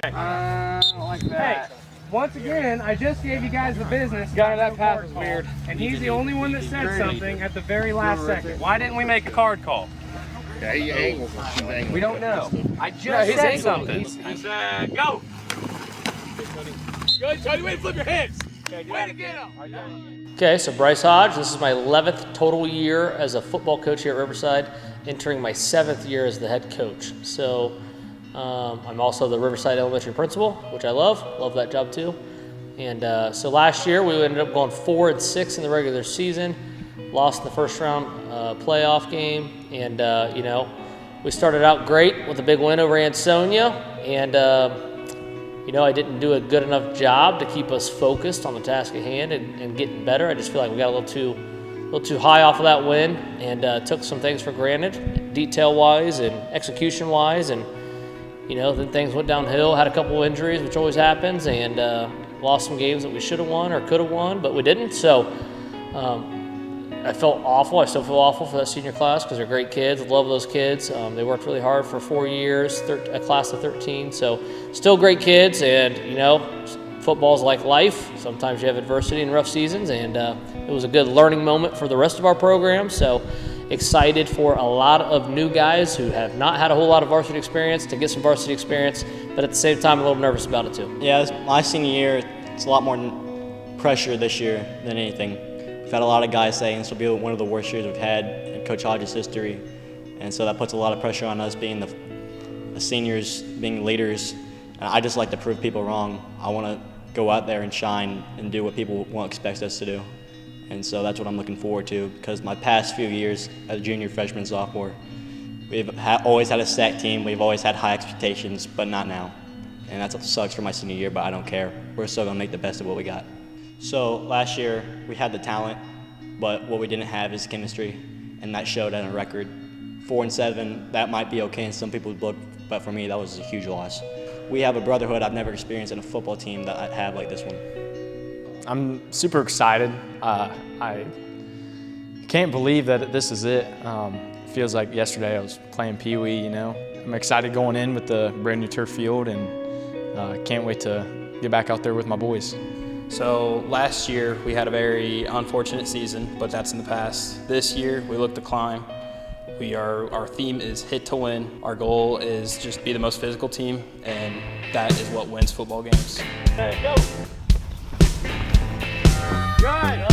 Like that. Hey, once again, I just gave you guys the business. Guy, that pass is weird. And he's the only one that said something at the very last second. Why didn't we make a card call? Yeah, he angles. We don't know. I just said something. Go! Good, Tony, way to flip your hands. Way to get him. Okay, so Bryce Hodge, this is my 11th total year as a football coach here at Riverside, entering my 7th year as the head coach. So I'm also the Riverside Elementary principal, which I love that job too. And so last year we ended up going 4-6 in the regular season, lost in the first round playoff game, and you know, we started out great with a big win over Ansonia, and you know, I didn't do a good enough job to keep us focused on the task at hand and getting better. I just feel like we got a little too high off of that win, and took some things for granted, detail-wise and execution-wise, and you know, then things went downhill. Had a couple injuries, which always happens, and lost some games that we should have won or could have won, but we didn't. So I felt awful. I still feel awful for that senior class because they're great kids. Love those kids. They worked really hard for 4 years, a class of 13. So still great kids, and you know, football's like life. Sometimes you have adversity and rough seasons, and it was a good learning moment for the rest of our program. So excited for a lot of new guys who have not had a whole lot of varsity experience to get some varsity experience, but at the same time, a little nervous about it too. Yeah, my senior year, it's a lot more pressure this year than anything. We've had a lot of guys saying this will be one of the worst years we've had in Coach Hodges' history, and so that puts a lot of pressure on us being the seniors, being leaders. And I just like to prove people wrong. I want to go out there and shine and do what people won't expect us to do. And so that's what I'm looking forward to, because my past few years as a junior, freshman, sophomore, we've always had a stacked team. We've always had high expectations, but not now. And that sucks for my senior year, but I don't care. We're still going to make the best of what we got. So last year, we had the talent, but what we didn't have is chemistry, and that showed on a record. 4-7, that might be okay in some people's book, but for me, that was a huge loss. We have a brotherhood I've never experienced in a football team that I have like this one. I'm super excited. I can't believe that this is it. It feels like yesterday I was playing Pee Wee, you know. I'm excited going in with the brand new turf field, and can't wait to get back out there with my boys. So last year we had a very unfortunate season, but that's in the past. This year we look to climb. Our theme is hit to win. Our goal is just be the most physical team, and that is what wins football games. Hey, go! Good!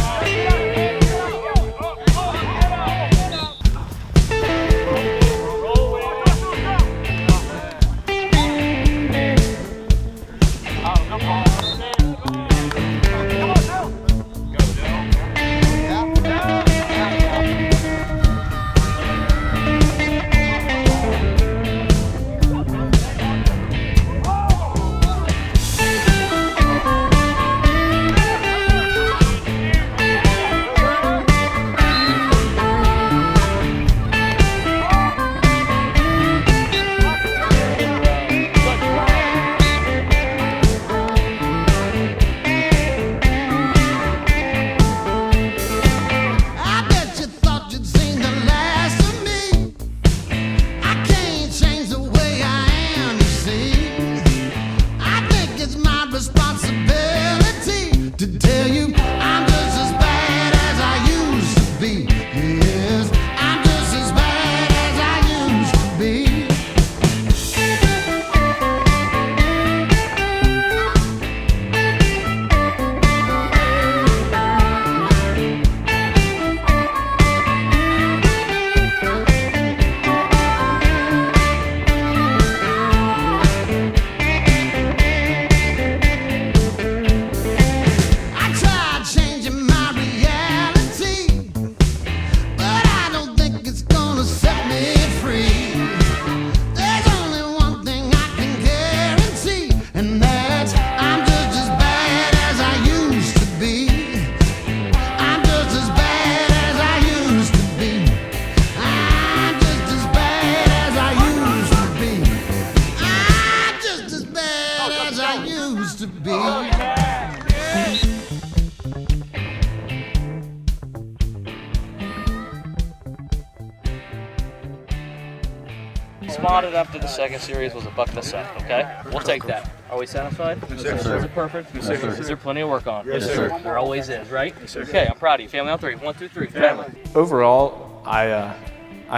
spotted after the second series was a buck and a cent, okay? We'll take that. Are we satisfied? Yes, sir. Is it perfect? Yes, sir. Is there plenty of work on? Yes, sir. There always is, right? Yes, sir. Okay, I'm proud of you. Family on 3. 1, 2, 3. Family. Overall, I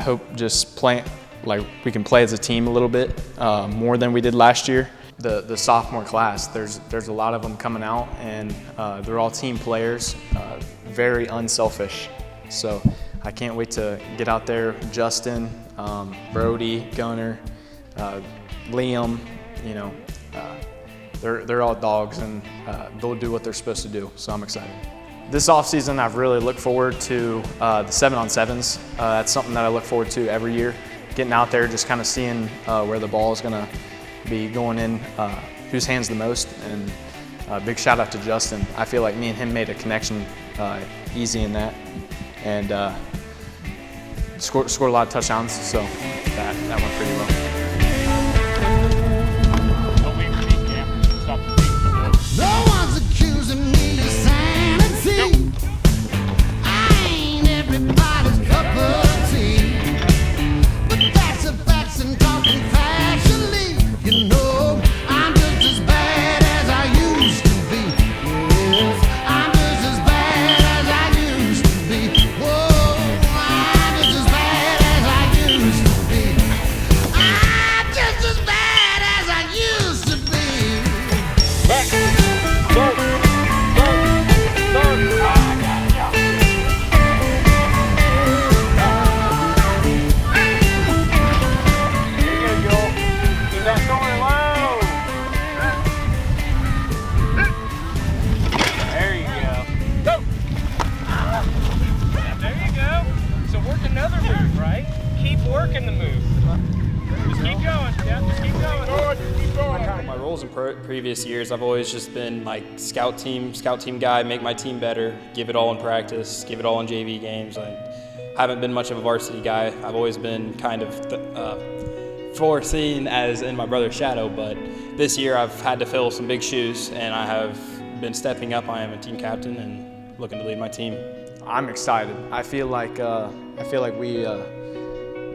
hope just we can play as a team a little bit more than we did last year. The sophomore class, there's a lot of them coming out, and they're all team players, very unselfish. So I can't wait to get out there. Justin, Brody, Gunner, Liam, you know, they're all dogs, and they'll do what they're supposed to do. So I'm excited. This offseason, I've really looked forward to the 7-on-7s. That's something that I look forward to every year. Getting out there, just kind of seeing where the ball is going to be going in, whose hands the most, and big shout out to Justin. I feel like me and him made a connection easy in that, and scored a lot of touchdowns, so that went pretty well. No one's accusing me of sanity. I ain't everybody's cup of tea. But that's a facts and talking factually. You know, I'm just as bad as I used to be. Yes, I'm just as bad as I used to be. Whoa, I'm just as bad as I used to be. I'm just as bad as I used to be. Back. Another move, right? Keep working the move. Just keep going. Yeah, just keep going. My roles in previous years, I've always just been like scout team guy, make my team better, give it all in practice, give it all in JV games. I haven't been much of a varsity guy. I've always been kind of foreseen as in my brother's shadow, but this year I've had to fill some big shoes, and I have been stepping up. I am a team captain and looking to lead my team. I'm excited. I feel like we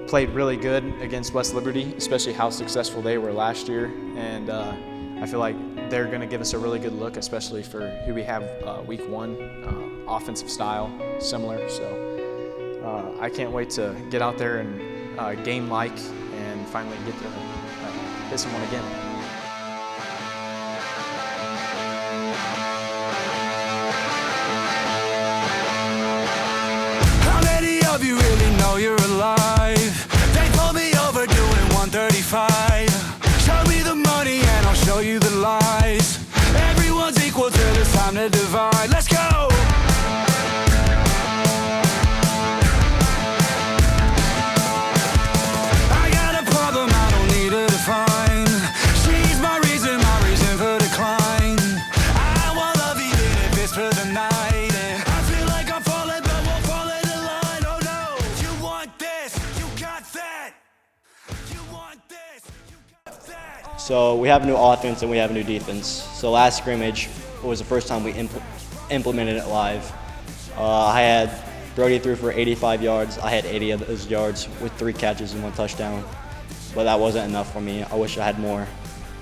played really good against West Liberty, especially how successful they were last year, and I feel like they're going to give us a really good look, especially for who we have week 1, offensive style similar. So I can't wait to get out there and game-like and finally get to hit someone again. Of you really know you're alive. They pulled me over doing 135. Show me the money and I'll show you the lies. Everyone's equal till it's time to divide. Let's go! I got a problem I don't need to define. She's my reason for decline. I want love even if it's for the night. So we have a new offense and we have a new defense. So last scrimmage was the first time we implemented it live. I had Brody threw for 85 yards. I had 80 of those yards with 3 catches and 1 touchdown. But that wasn't enough for me. I wish I had more.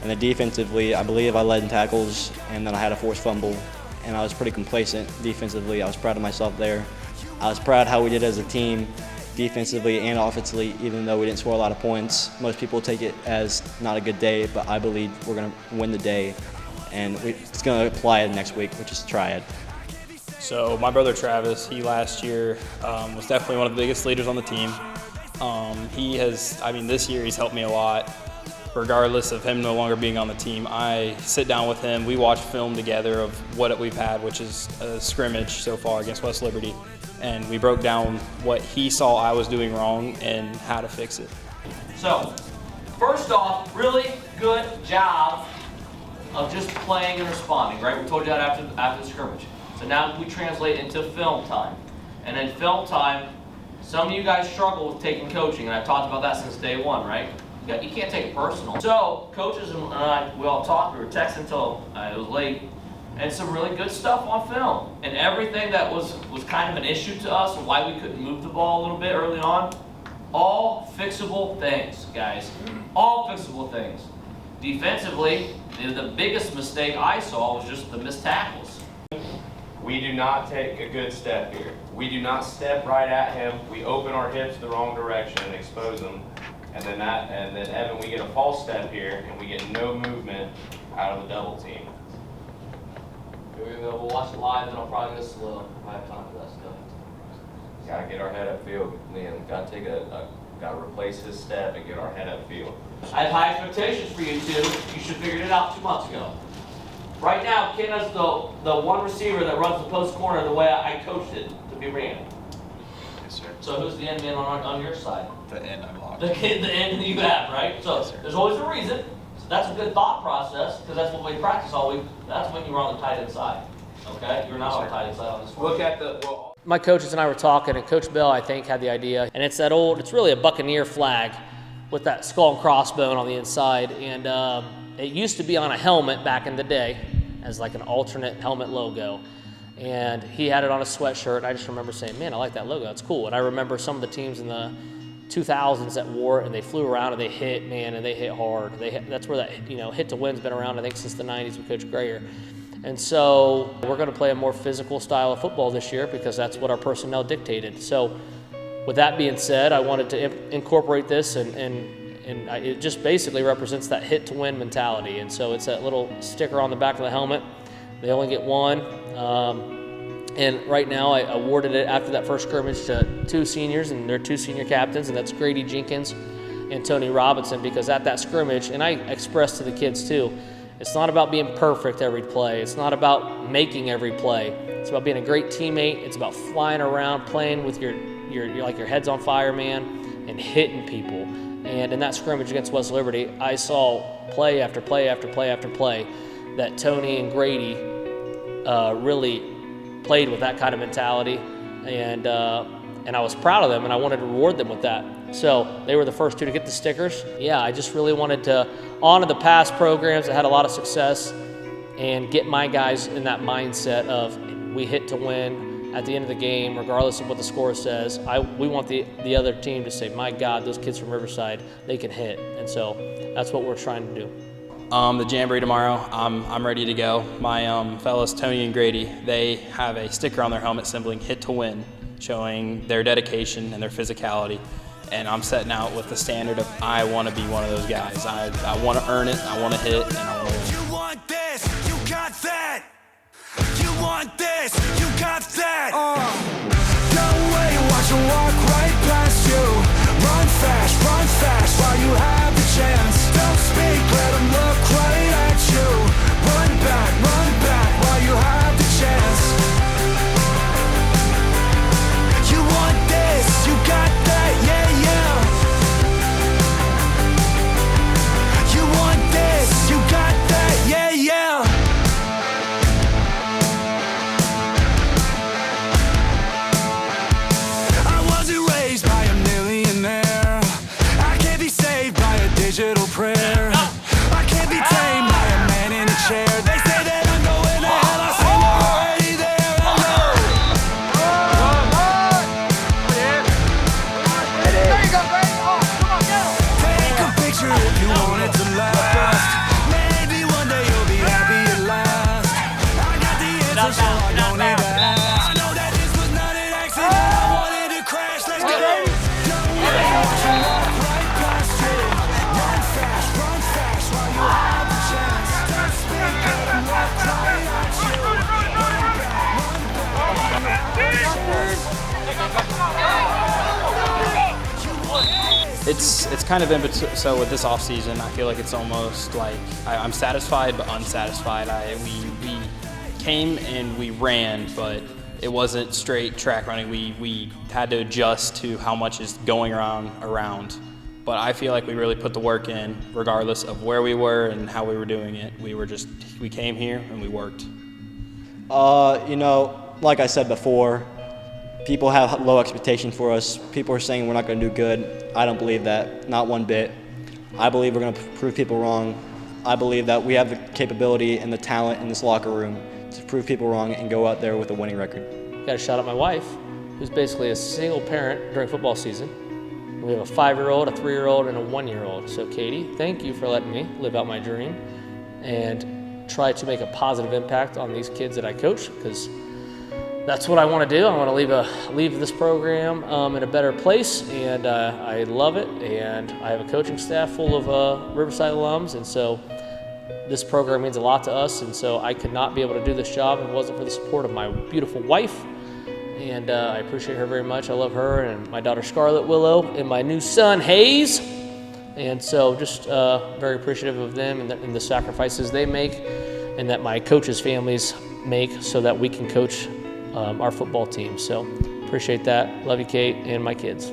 And then defensively, I believe I led in tackles, and then I had a forced fumble. And I was pretty complacent defensively. I was proud of myself there. I was proud how we did as a team, defensively and offensively, even though we didn't score a lot of points. Most people take it as not a good day, but I believe we're going to win the day, and it's going to apply it next week, which is triad. So my brother Travis, he last year was definitely one of the biggest leaders on the team. This year he's helped me a lot. Regardless of him no longer being on the team, I sit down with him, we watch film together of what we've had, which is a scrimmage so far against West Liberty. And we broke down what he saw I was doing wrong and how to fix it. So, first off, really good job of just playing and responding, right? We told you that after the scrimmage. So now we translate into film time. And in film time, some of you guys struggle with taking coaching, and I've talked about that since day 1, right? You can't take it personal. So, coaches and I, we all talked, we were texting until it was late, and some really good stuff on film. And everything that was kind of an issue to us and why we couldn't move the ball a little bit early on, All fixable things, guys. All fixable things. Defensively, the biggest mistake I saw was just the missed tackles. We do not take a good step here. We do not step right at him. We open our hips the wrong direction and expose them. And then Evan, we get a false step here and we get no movement out of the double team. We'll watch it live and I'll probably go slow. I have time for that stuff. Gotta get our head upfield, man. Gotta replace his step and get our head upfield. I have high expectations for you two. You should have figured it out 2 months ago. Right now, Ken has the one receiver that runs the post corner the way I coached it to be ran. Yes, sir. So who's the end man on your side? The end I locked. The end that you have, right? So Yes, sir. there's always a reason. So that's a good thought process because that's what we practice all week. That's when you were on the tight end side. Okay? You're not on the tight end side on this one. Look at My coaches and I were talking, and Coach Bell, I think, had the idea. And it's it's really a Buccaneer flag with that skull and crossbone on the inside. And it used to be on a helmet back in the day as like an alternate helmet logo. And he had it on a sweatshirt. And I just remember saying, man, I like that logo. That's cool. And I remember some of the teams in the 2000s that wore it, and they flew around and they hit, man, and they hit hard. That's where that, hit to win's been around, I think, since the 90s with Coach Grayer. And so we're going to play a more physical style of football this year because that's what our personnel dictated. So with that being said, I wanted to incorporate this, and it just basically represents that hit to win mentality. And so it's that little sticker on the back of the helmet. They only get one. And right now I awarded it after that first scrimmage to 2 seniors, and they're 2 senior captains, and that's Grady Jenkins and Tony Robinson, because at that scrimmage, and I expressed to the kids too, it's not about being perfect every play. It's not about making every play. It's about being a great teammate. It's about flying around, playing with your head's on fire, man, and hitting people. And in that scrimmage against West Liberty, I saw play after play after play after play that Tony and Grady really played with that kind of mentality. And I was proud of them, and I wanted to reward them with that. So they were the first 2 to get the stickers. Yeah, I just really wanted to honor the past programs that had a lot of success and get my guys in that mindset of we hit to win at the end of the game, regardless of what the score says. We want the other team to say, my God, those kids from Riverside, they can hit. And so that's what we're trying to do. The Jamboree tomorrow, I'm ready to go. My fellows Tony and Grady, they have a sticker on their helmet symboling hit to win, showing their dedication and their physicality. And I'm setting out with the standard of I want to be one of those guys. I want to earn it, I want to hit, and I want to win. You want this, you got that. You want this, you got that. Don't wait, watch them walk right past you. Run fast while you have the chance. Don't speak, let them look right at you. Run back while you have the chance. You want this, you got that, yeah. You want this, you got that, yeah. I wasn't raised by a millionaire. I can't be saved by a digital prayer. I can't be tamed by a man in a chair. They say that I'm going to hell, I say we're already there. Take a picture if you want it to last. Maybe one day you'll be happy at last. I got the answer, so I don't need to ask. I know that this was not an accident, I wanted to crash. Let's go. Don't worry, watch you walk right past you. Run fast while you have the chance. Don't speak, let them walk right at you. It's kind of in between. So with this off season, I feel like it's almost like I'm satisfied but unsatisfied. We came and we ran, but it wasn't straight track running. We had to adjust to how much is going around. But I feel like we really put the work in, regardless of where we were and how we were doing it. We came here and we worked. Like I said before, people have low expectations for us. People are saying we're not going to do good. I don't believe that, not one bit. I believe we're going to prove people wrong. I believe that we have the capability and the talent in this locker room to prove people wrong and go out there with a winning record. Got to shout out my wife, who's basically a single parent during football season. We have a 5-year-old, a 3-year-old, and a 1-year-old. So Katie, thank you for letting me live out my dream and try to make a positive impact on these kids that I coach, because that's what I want to do. I want to leave this program in a better place, and I love it. And I have a coaching staff full of Riverside alums, and so this program means a lot to us. And so I could not be able to do this job if it wasn't for the support of my beautiful wife. And I appreciate her very much. I love her and my daughter Scarlett Willow and my new son Hayes. And so just very appreciative of them and the sacrifices they make and that my coaches' families make so that we can coach our football team. So appreciate that. Love you, Kate, and my kids.